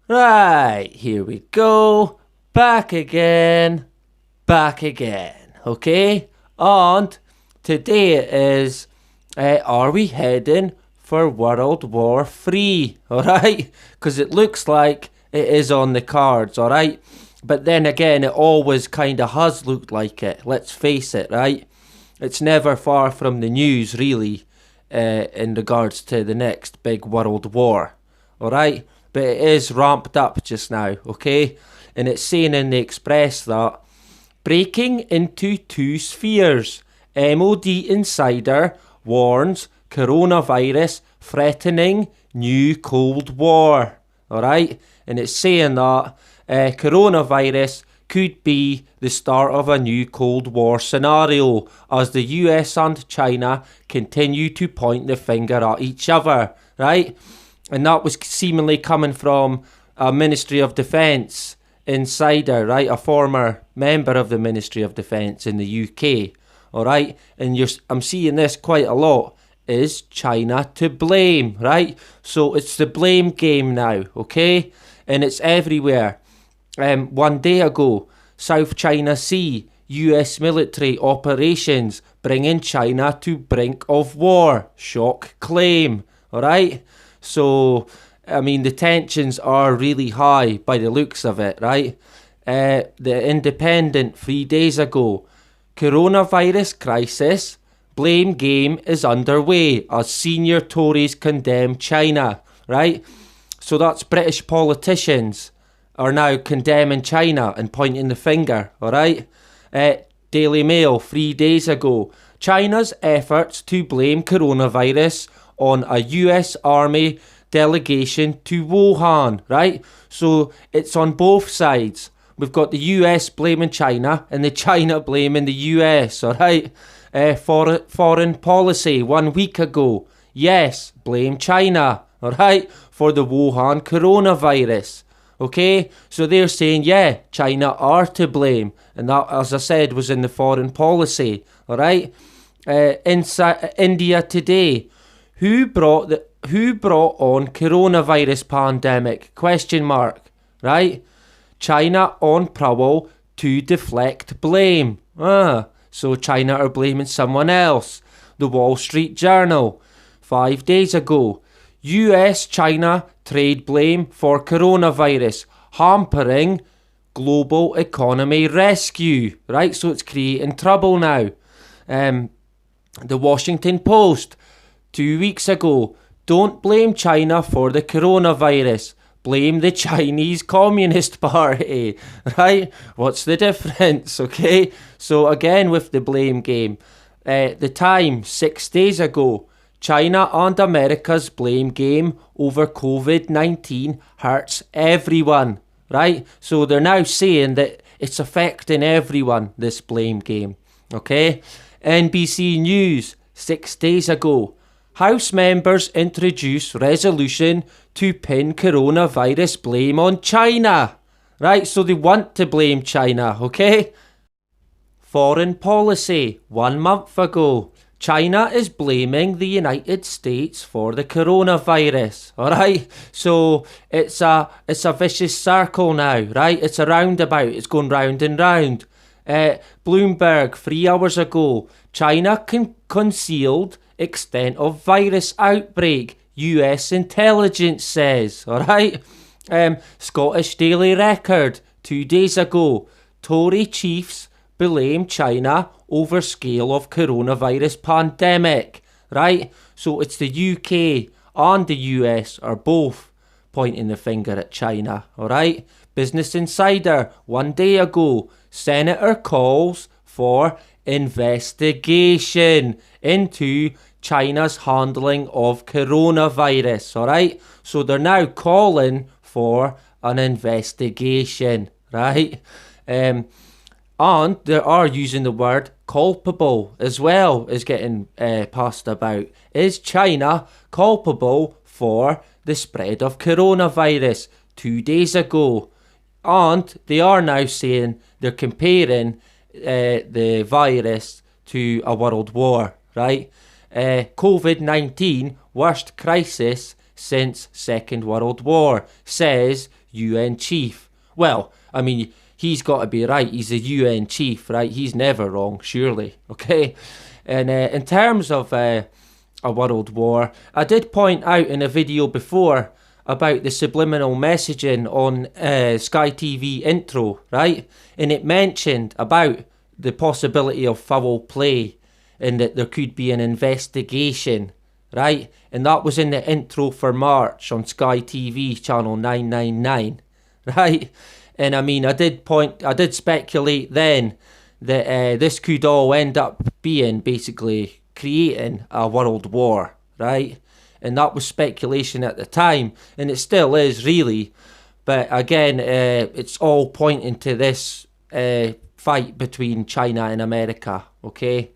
Right, here we go. Back again. Okay? And today it is, are we heading for World War III? Alright? Because it looks like it is on the cards, alright? But then again, it always kind of has looked like it. Let's face it, right? It's never far from the news, really, in regards to the next big world war. Alright? But it is ramped up just now, okay? And it's saying in the Express that breaking into two spheres. MOD insider warns coronavirus threatening new Cold War. Alright? And it's saying that coronavirus could be the start of a new Cold War scenario as the US and China continue to point the finger at each other. Right? And that was seemingly coming from a Ministry of Defence insider, right? A former member of the Ministry of Defence in the UK, all right? And I'm seeing this quite a lot. Is China to blame, right? So it's the blame game now, okay? And it's everywhere. One day ago, South China Sea, US military operations bringing China to brink of war. Shock claim, all right? So, I mean, the tensions are really high by the looks of it, right? The Independent 3 days ago, coronavirus crisis, blame game is underway as senior Tories condemn China, right? So that's British politicians are now condemning China and pointing the finger, all right? Daily Mail 3 days ago, China's efforts to blame coronavirus on a US Army delegation to Wuhan, right? So it's on both sides. We've got the US blaming China and the China blaming the US, all right? Foreign policy 1 week ago. Yes, blame China, all right, for the Wuhan coronavirus. Okay, so they're saying, yeah, China are to blame. And that, as I said, was in the foreign policy, all right? India Today. Who brought on coronavirus pandemic? Question mark. Right? China on prowl to deflect blame. So China are blaming someone else. The Wall Street Journal. 5 days ago. US-China trade blame for coronavirus. Hampering global economy rescue. Right? So it's creating trouble now. The Washington Post. 2 weeks ago, don't blame China for the coronavirus. Blame the Chinese Communist Party, right? What's the difference, okay? So again with the blame game. The Times, 6 days ago, China and America's blame game over COVID-19 hurts everyone, right? So they're now saying that it's affecting everyone, this blame game, okay? NBC News, 6 days ago, House members introduce resolution to pin coronavirus blame on China. Right, so they want to blame China, okay? Foreign policy, 1 month ago. China is blaming the United States for the coronavirus, alright? So it's a vicious circle now, right? It's a roundabout, it's going round and round. Bloomberg, 3 hours ago. China concealed extent of virus outbreak, US intelligence says, alright? Scottish Daily Record, 2 days ago, Tory chiefs blame China over scale of coronavirus pandemic, right? So it's the UK and the US are both pointing the finger at China, alright? Business Insider, 1 day ago, Senator calls for investigation into China's handling of coronavirus, alright? So they're now calling for an investigation, right? And they are using the word culpable as well as getting passed about. Is China culpable for the spread of coronavirus? 2 days ago. And they are now saying they're comparing the virus to a world war, right? COVID-19, worst crisis since Second World War, says UN chief. Well, I mean, he's got to be right. He's a UN chief, right? He's never wrong, surely, okay? And in terms of a world war, I did point out in a video before about the subliminal messaging on Sky TV intro, right? And it mentioned about the possibility of foul play and that there could be an investigation, right? And that was in the intro for March on Sky TV channel 999, right? And I mean, I did speculate then that this could all end up being basically creating a world war, right? And that was speculation at the time, and it still is really. But again, it's all pointing to this fight between China and America, okay?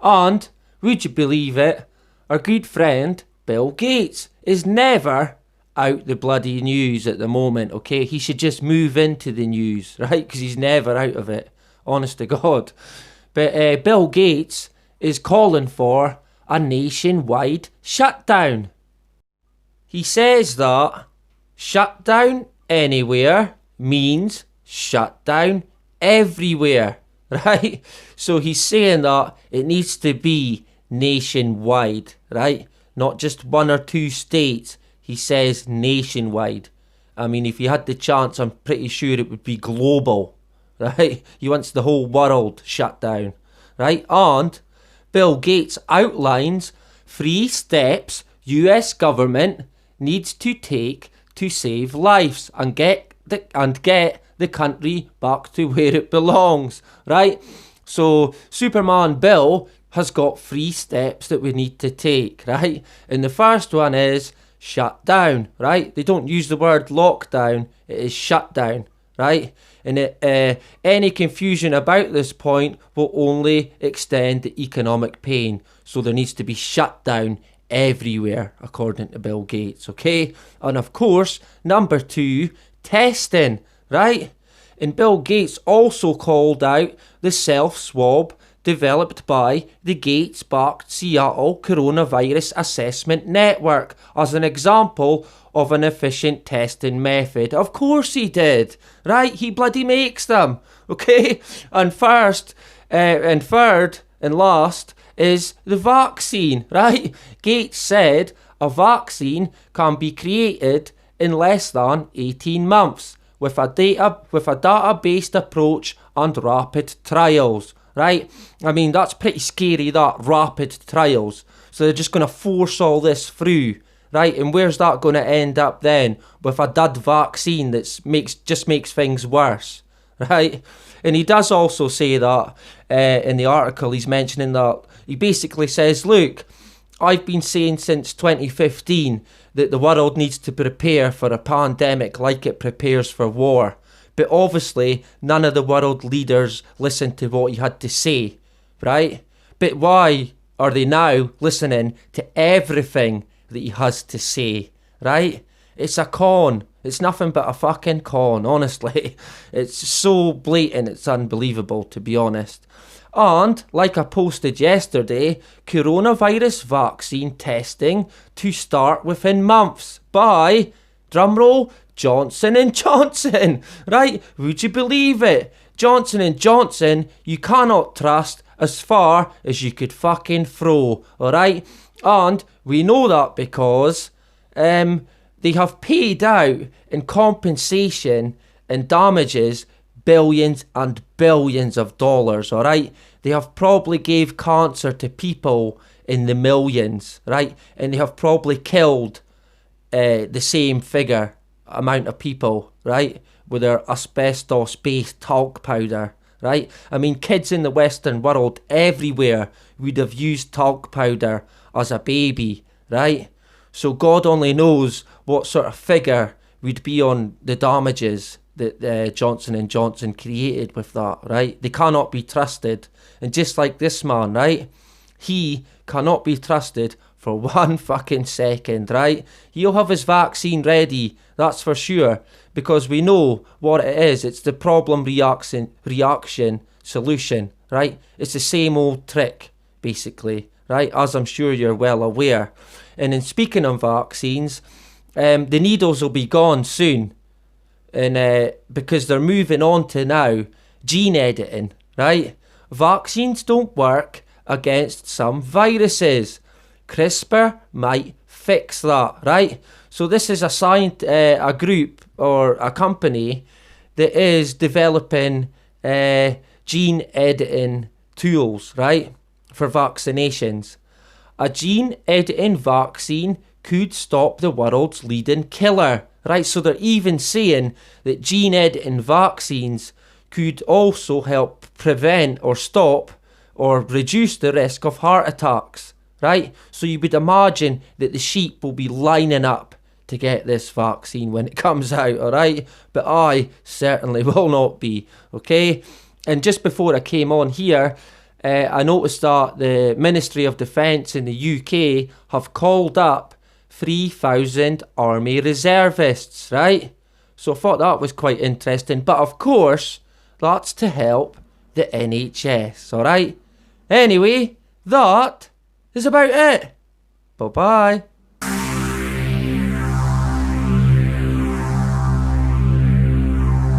And, would you believe it, our good friend Bill Gates is never out the bloody news at the moment, okay? He should just move into the news, right? Because he's never out of it, honest to God. But Bill Gates is calling for a nationwide shutdown. He says that shutdown anywhere means shutdown everywhere, right? So he's saying that it needs to be nationwide, right? Not just one or two states. He says nationwide. I mean, if you had the chance, I'm pretty sure it would be global, right? He wants the whole world shut down, right? And Bill Gates outlines 3 steps US government needs to take to save lives and get the country back to where it belongs, right? So Superman Bill has got 3 steps that we need to take, right? And the first one is shut down, right? They don't use the word lockdown, it is shut down, right? And any confusion about this point will only extend the economic pain. So there needs to be shut down everywhere, according to Bill Gates, okay? And of course, number 2, testing, right? And Bill Gates also called out the self-swab developed by the Gates-backed Seattle Coronavirus Assessment Network as an example of an efficient testing method. Of course he did, right? He bloody makes them, okay? And third and last is the vaccine, right? Gates said a vaccine can be created in less than 18 months with a data-based approach and rapid trials, right? I mean, that's pretty scary, that rapid trials. So they're just going to force all this through, right? And where's that going to end up then? With a dud vaccine that just makes things worse, right? And he does also say that in the article, he's mentioning that he basically says, look, I've been saying since 2015 that the world needs to prepare for a pandemic like it prepares for war. But obviously, none of the world leaders listened to what he had to say, right? But why are they now listening to everything that he has to say, right? It's a con. It's nothing but a fucking con, honestly. It's so blatant, it's unbelievable, to be honest. And, like I posted yesterday, coronavirus vaccine testing to start within months by, drumroll, Johnson & Johnson, right? Would you believe it? Johnson & Johnson, you cannot trust as far as you could fucking throw, alright? And we know that because they have paid out in compensation and damages billions and billions of dollars, alright? They have probably gave cancer to people in the millions, right? And they have probably killed the same amount of people, right? With their asbestos-based talc powder, right? I mean, kids in the Western world everywhere would have used talc powder as a baby, right? So God only knows what sort of figure would be on the damages that Johnson & Johnson created with that, right? They cannot be trusted. And just like this man, right? He cannot be trusted for 1 fucking second, right? He'll have his vaccine ready, that's for sure, because we know what it is. It's the problem reaction solution, right? It's the same old trick, basically, right? As I'm sure you're well aware. And in speaking of vaccines, the needles will be gone soon, and because they're moving on to now gene editing, right? Vaccines don't work against some viruses. CRISPR might fix that, right? So this is a group or a company that is developing gene editing tools, right, for vaccinations. A gene editing vaccine could stop the world's leading killer, right? So they're even saying that gene editing vaccines could also help prevent or stop or reduce the risk of heart attacks, right? So you would imagine that the sheep will be lining up to get this vaccine when it comes out, all right? But I certainly will not be, okay? And just before I came on here, I noticed that the Ministry of Defence in the UK have called up 3,000 army reservists, right? So I thought that was quite interesting. But of course, that's to help the NHS, all right? Anyway, that is about it. Bye-bye.